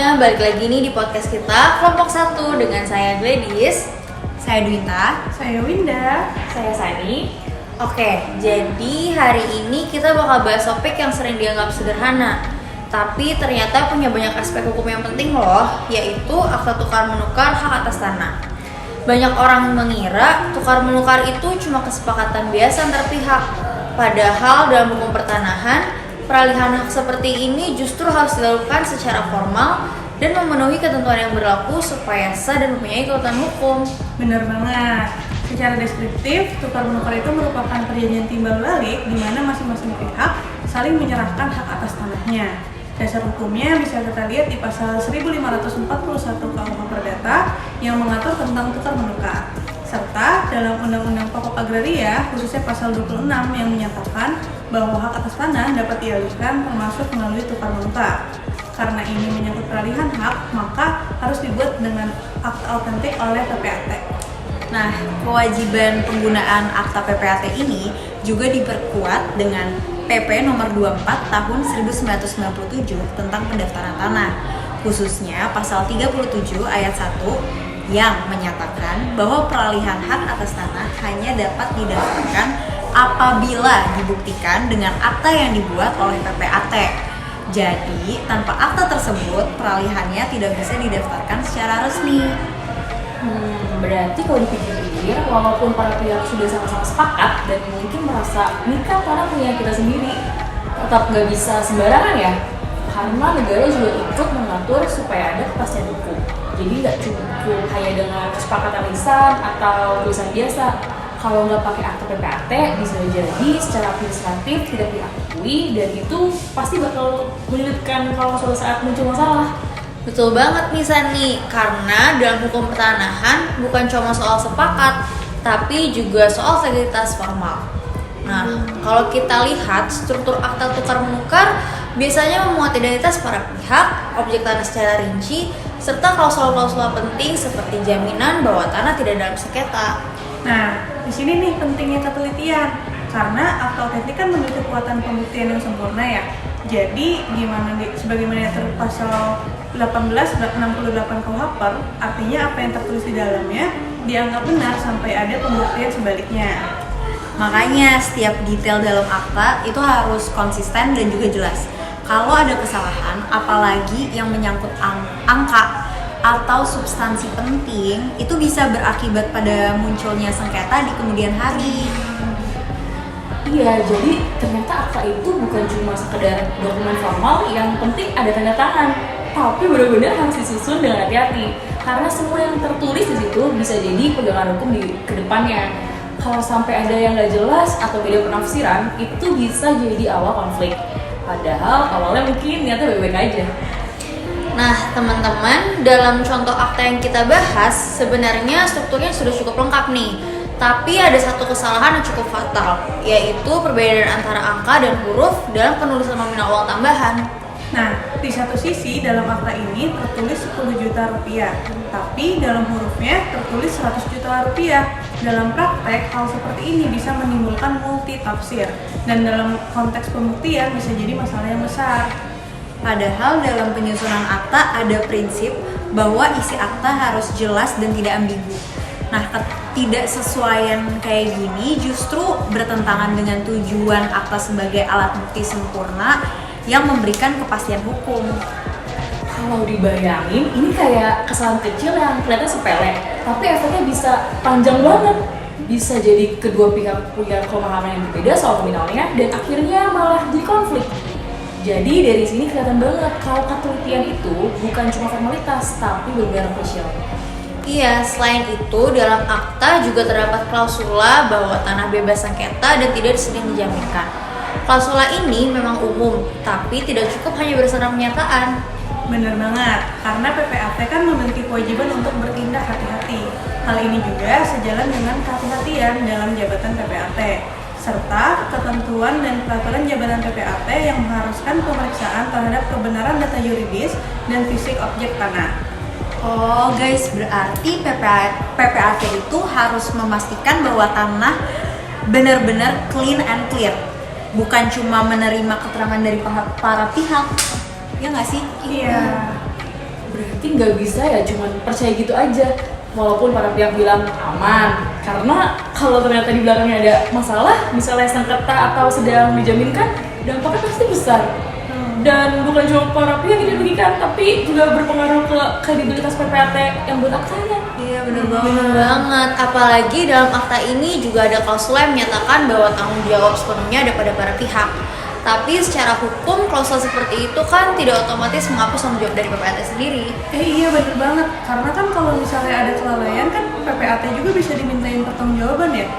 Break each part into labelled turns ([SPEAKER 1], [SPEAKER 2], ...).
[SPEAKER 1] semuanya, balik lagi nih di podcast kita Kelompok 1 dengan saya Gladys,
[SPEAKER 2] saya Dwinta,
[SPEAKER 3] saya Winda,
[SPEAKER 4] saya Sani.
[SPEAKER 1] Oke, jadi hari ini kita bakal bahas topik yang sering dianggap sederhana, tapi ternyata punya banyak aspek hukum yang penting loh, yaitu akta tukar menukar hak atas tanah. Banyak orang mengira tukar menukar itu cuma kesepakatan biasa antar pihak, padahal dalam hukum pertanahan peralihan hak seperti ini justru harus dilakukan secara formal dan memenuhi ketentuan yang berlaku supaya sah dan mempunyai kekuatan hukum.
[SPEAKER 3] Benar banget. Secara deskriptif, tukar menukar itu merupakan perjanjian timbal balik di mana masing-masing pihak saling menyerahkan hak atas tanahnya. Dasar hukumnya bisa kita lihat di pasal 1541 KUH Perdata yang mengatur tentang tukar menukar. Serta dalam Undang-Undang Pokok Agraria, khususnya pasal 26 yang menyatakan bahwa hak atas tanah dapat dialihkan termasuk melalui tukar menukar. Karena ini menyangkut peralihan hak, maka harus dibuat dengan akta autentik oleh PPAT.
[SPEAKER 2] Nah, kewajiban penggunaan akta PPAT ini juga diperkuat dengan PP nomor 24 tahun 1997 tentang pendaftaran tanah, khususnya pasal 37 ayat 1 yang menyatakan bahwa peralihan hak atas tanah hanya dapat didaftarkan apabila dibuktikan dengan akta yang dibuat oleh PPAT. Jadi, tanpa akta tersebut, peralihannya tidak bisa didaftarkan secara resmi.
[SPEAKER 4] Berarti kalau dipikir-pikir, walaupun para pihak sudah sama-sama sepakat dan mungkin merasa nikah karena punya kita sendiri, tetap nggak bisa sembarangan ya, karena negara juga ikut mengatur supaya ada kepastian hukum. Jadi nggak cukup hanya dengan kesepakatan lisan atau tulisan biasa. Kalau nggak pakai akta PPAT, bisa jadi secara administratif tidak diakui dan itu pasti bakal menyulitkan kalau suatu saat muncul masalah.
[SPEAKER 1] Betul banget nih Sani, karena dalam hukum pertanahan bukan cuma soal sepakat, tapi juga soal legalitas formal. Nah, kalau kita lihat struktur akta tukar menukar biasanya memuat identitas para pihak, objek tanah secara rinci, serta klausul-klausul penting seperti jaminan bahwa tanah tidak dalam sengketa.
[SPEAKER 3] Nah, di sini nih pentingnya ketelitian, karena akta autentik kan memiliki kekuatan pembuktian yang sempurna ya. Jadi, sebagaimana diatur pasal 1868 KUH, artinya apa yang tertulis di dalamnya dianggap benar sampai ada pembuktian sebaliknya.
[SPEAKER 2] Makanya setiap detail dalam akta itu harus konsisten dan juga jelas. Kalau ada kesalahan, apalagi yang menyangkut angka atau substansi penting, itu bisa berakibat pada munculnya sengketa di kemudian hari.
[SPEAKER 4] Iya, jadi ternyata akta itu bukan cuma sekedar dokumen formal yang penting ada tanda tangan, tapi benar-benar harus disusun dengan hati-hati. Karena semua yang tertulis di situ bisa jadi pegangan hukum di kedepannya. Kalau sampai ada yang nggak jelas atau beda penafsiran, itu bisa jadi awal konflik. Padahal awalnya mungkin niatnya baik-baik aja.
[SPEAKER 1] Nah, teman-teman, dalam contoh akta yang kita bahas, sebenarnya strukturnya sudah cukup lengkap nih. Tapi ada satu kesalahan yang cukup fatal, yaitu perbedaan antara angka dan huruf dalam penulisan nominal uang tambahan.
[SPEAKER 3] Nah, di satu sisi dalam akta ini tertulis 10 juta rupiah, tapi dalam hurufnya tertulis 100 juta rupiah. Dalam praktek, hal seperti ini bisa menimbulkan multi tafsir, dan dalam konteks pembuktian bisa jadi masalah yang besar.
[SPEAKER 2] Padahal dalam penyusunan akta ada prinsip bahwa isi akta harus jelas dan tidak ambigu. Nah, ketidaksesuaian kayak gini justru bertentangan dengan tujuan akta sebagai alat bukti sempurna yang memberikan kepastian hukum.
[SPEAKER 4] Kalau dibayangin, ini kayak kesalahan kecil yang kelihatan sepele, tapi efeknya bisa panjang banget. Bisa jadi kedua pihak punya pemahaman yang berbeda soal nominalnya dan akhirnya malah jadi konflik. Jadi dari sini kelihatan banget kalau ketelitian itu bukan cuma formalitas, tapi benar-benar krusial.
[SPEAKER 1] Iya, selain itu dalam akta juga terdapat klausula bahwa tanah bebas sengketa dan tidak disediakan dijaminkan. Klausula ini memang umum, tapi tidak cukup hanya berdasarkan pernyataan.
[SPEAKER 3] Benar banget, karena PPAT kan memiliki kewajiban untuk bertindak hati-hati. Hal ini juga sejalan dengan kehati-hatian dalam jabatan PPAT, serta ketentuan dan peraturan jabatan PPAT yang mengharuskan pemeriksaan terhadap kebenaran data yuridis dan fisik objek tanah.
[SPEAKER 2] Oh guys, berarti PPAT itu harus memastikan bahwa tanah benar-benar clean and clear, bukan cuma menerima keterangan dari para pihak. Ya nggak sih?
[SPEAKER 3] Iya.
[SPEAKER 4] Berarti nggak bisa ya cuman percaya gitu aja. Walaupun para pihak bilang aman, karena kalau ternyata di belakangnya ada masalah, misalnya sengketa atau sedang dijaminkan, dampaknya pasti besar. Dan bukan cuma para pihak yang dirugikan, tapi juga berpengaruh ke kredibilitas PPAT yang buat aktanya.
[SPEAKER 2] Iya bener banget.
[SPEAKER 1] Bener banget, apalagi dalam akta ini juga ada klausul yang menyatakan bahwa tanggung jawab sepenuhnya ada pada para pihak. Tapi secara hukum, klausul seperti itu kan tidak otomatis menghapus tanggung jawab dari PPAT sendiri.
[SPEAKER 3] Iya bener banget, karena kan kalau misalnya ada kelalaian kan PPAT juga bisa dimintain pertanggungjawaban ya.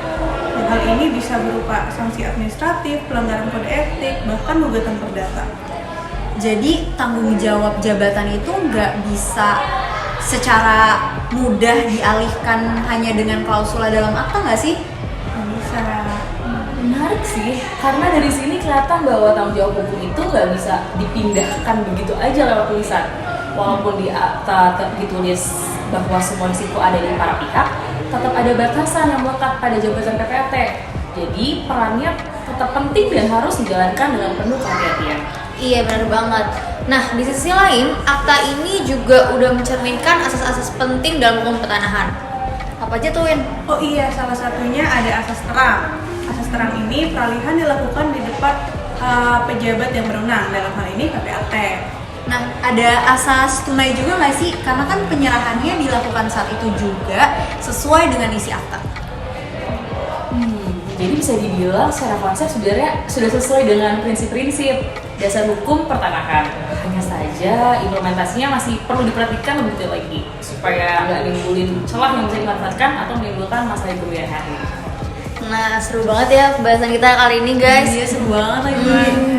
[SPEAKER 3] Dan hal ini bisa berupa sanksi administratif, pelanggaran kode etik, bahkan gugatan perdata.
[SPEAKER 2] Jadi tanggung jawab jabatan itu nggak bisa secara mudah dialihkan hanya dengan klausula dalam akta nggak sih?
[SPEAKER 3] Nggak bisa.
[SPEAKER 4] Menarik sih, karena dari sini kelihatan bahwa tanggung jawab hukum itu nggak bisa dipindahkan begitu aja lewat tulisan. Walaupun di akta ditulis bahwa semua risiko ada di para pihak, tetap ada batasan yang melekat pada jabatan PPAT. Jadi perannya tetap penting dan harus dijalankan dengan penuh kehati-hatian.
[SPEAKER 1] Iya benar banget. Nah di sisi lain, akta ini juga udah mencerminkan asas-asas penting dalam hukum pertanahan. Apa aja tuh Win?
[SPEAKER 3] Oh iya, salah satunya ada asas terang. Asas terang ini peralihan dilakukan di depan pejabat yang berwenang, dalam hal ini PPAT.
[SPEAKER 2] Nah, ada asas tunai juga nggak sih? Karena kan penyerahannya dilakukan saat itu juga sesuai dengan isi akta.
[SPEAKER 4] Jadi bisa dibilang secara konsep sebenarnya sudah sesuai dengan prinsip-prinsip dasar hukum pertanahan. Hanya saja implementasinya masih perlu diperhatikan lebih detail lagi supaya nggak nimbulin celah yang bisa dimanfaatkan atau menimbulkan masalah di kemudian hari.
[SPEAKER 1] Nah seru banget ya pembahasan kita kali ini guys.
[SPEAKER 2] Iya, seru banget lagi.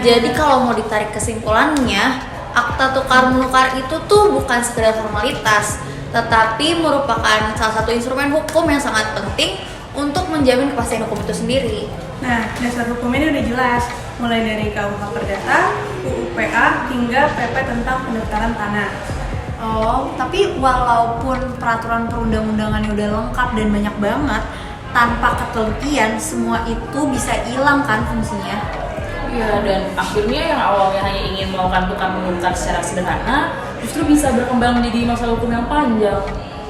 [SPEAKER 1] Jadi kalau mau ditarik kesimpulannya, akta tukar menukar itu tuh bukan sekedar formalitas, tetapi merupakan salah satu instrumen hukum yang sangat penting untuk menjamin kepastian hukum itu sendiri.
[SPEAKER 3] Nah, dasar hukum ini udah jelas, mulai dari KUH Perdata, UU PA, hingga PP tentang pendaftaran tanah.
[SPEAKER 2] Oh, tapi walaupun peraturan perundang-undangannya udah lengkap dan banyak banget, tanpa ketelitian semua itu bisa hilang kan fungsinya.
[SPEAKER 4] Iya, dan akhirnya yang awalnya hanya ingin melakukan tukar menukar secara sederhana justru bisa berkembang menjadi masalah hukum yang panjang.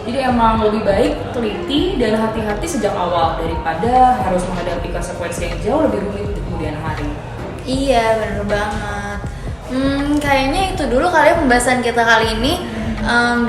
[SPEAKER 4] Jadi emang lebih baik teliti dan hati-hati sejak awal daripada harus menghadapi konsekuensi yang jauh lebih rumit di kemudian hari.
[SPEAKER 1] Iya bener banget. Kayaknya itu dulu kali ya pembahasan kita kali ini.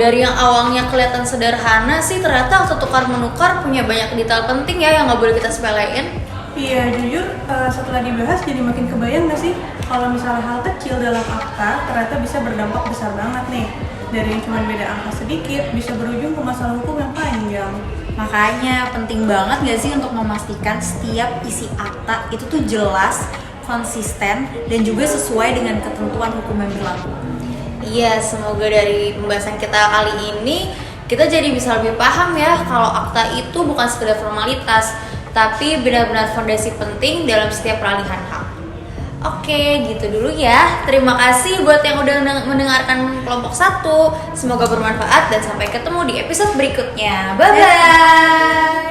[SPEAKER 1] Dari yang awalnya kelihatan sederhana sih ternyata akta tukar menukar punya banyak detail penting ya yang nggak boleh kita sepelein.
[SPEAKER 3] Iya, jujur setelah dibahas jadi makin kebayang gak sih kalau misalnya hal kecil dalam akta ternyata bisa berdampak besar banget nih. Dari yang cuma beda angka sedikit bisa berujung ke masalah hukum yang panjang.
[SPEAKER 2] Makanya penting banget gak sih untuk memastikan setiap isi akta itu tuh jelas, konsisten, dan juga sesuai dengan ketentuan hukum yang berlaku.
[SPEAKER 1] Iya, semoga dari pembahasan kita kali ini kita jadi bisa lebih paham ya kalau akta itu bukan sekedar formalitas, tapi benar-benar fondasi penting dalam setiap peralihan hak. Oke, gitu dulu ya. Terima kasih buat yang udah mendengarkan kelompok 1. Semoga bermanfaat dan sampai ketemu di episode berikutnya. Bye-bye!